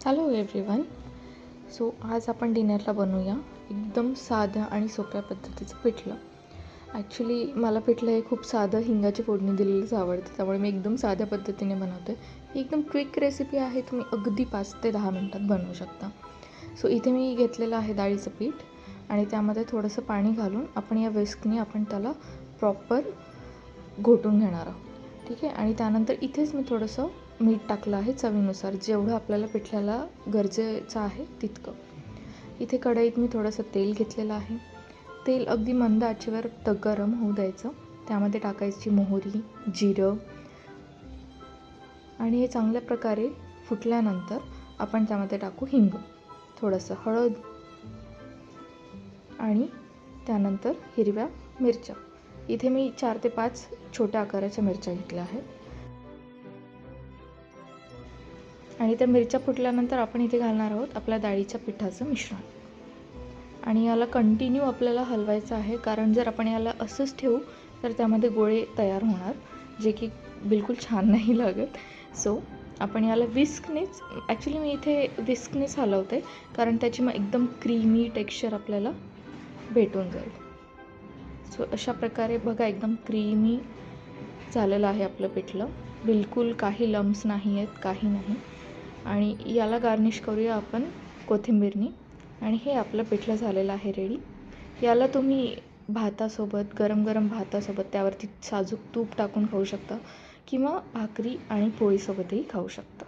Hello everyone. So आज आपण डिनरला बनवूया एकदम साध्या आणि सोप्या पद्धतीचं पिठलं. ॲक्च्युली मला पिठलं हे खूप साधं हिंगाची फोडणी दिलेलंच आवडतं, त्यामुळे मी एकदम साध्या पद्धतीने बनवते. ही एकदम क्विक रेसिपी आहे, तुम्ही अगदी 5 ते 10 मिनटात बनवू शकता. सो इथे मी घेतलेलं आहे डाळीचं पीठ आणि त्यामध्ये थोडंसं पाणी घालून आपण या विस्कने आपण त्याला प्रॉपर घोटून घेणार आहोत. ठीक आहे. आणि त्यानंतर इथेच मी थोडंसं मीठ टाकलं आहे चवीनुसार, जेवढं आपल्याला पिठल्याला गरजेचं आहे तितकं. इथे कढईत मी थोडंसं तेल घेतलेलं आहे. तेल अगदी मंद आचेवर गरम होऊ द्यायचं. त्यामध्ये टाकायची मोहरी, जिरं आणि हे चांगल्या प्रकारे फुटल्यानंतर आपण त्यामध्ये टाकू हिंग, थोडंसं हळद आणि त्यानंतर हिरव्या मिरच्या. इथे मी 4 ते 5 छोट्या आकाराच्या मिरच्या घेतल्या आहेत. आणि त्या मिरच्या फुटल्यानंतर आपण इथे घालणार आहोत आपल्या डाळीच्या पिठाचं मिश्रण. आणि याला कंटिन्यू आपल्याला हलवायचं आहे, कारण जर आपण याला असंच ठेवू तर त्यामध्ये गोळे तयार होणार, जे की बिलकुल छान नाही लागत. सो आपण याला विस्कनेच, ॲक्च्युली मी इथे विस्कनेच हलवते, कारण त्याची मग एकदम क्रीमी टेक्स्चर आपल्याला भेटून जाईल. सो अशा प्रकारे बघा एकदम क्रीमी झालेलं आहे आपलं पिठलं. बिलकुल काही लम्स नाही आहेत, काही नाही. आणि याला गार्निश करूया आपण कोथिंबीरनी. आणि हे आपलं पिठलं झालेलं आहे रेडी. याला तुम्ही भातासोबत, गरम गरम भातासोबत त्यावरती साजूक तूप टाकून खाऊ शकता, किंवा भाकरी आणि पोळीसोबतही खाऊ शकता.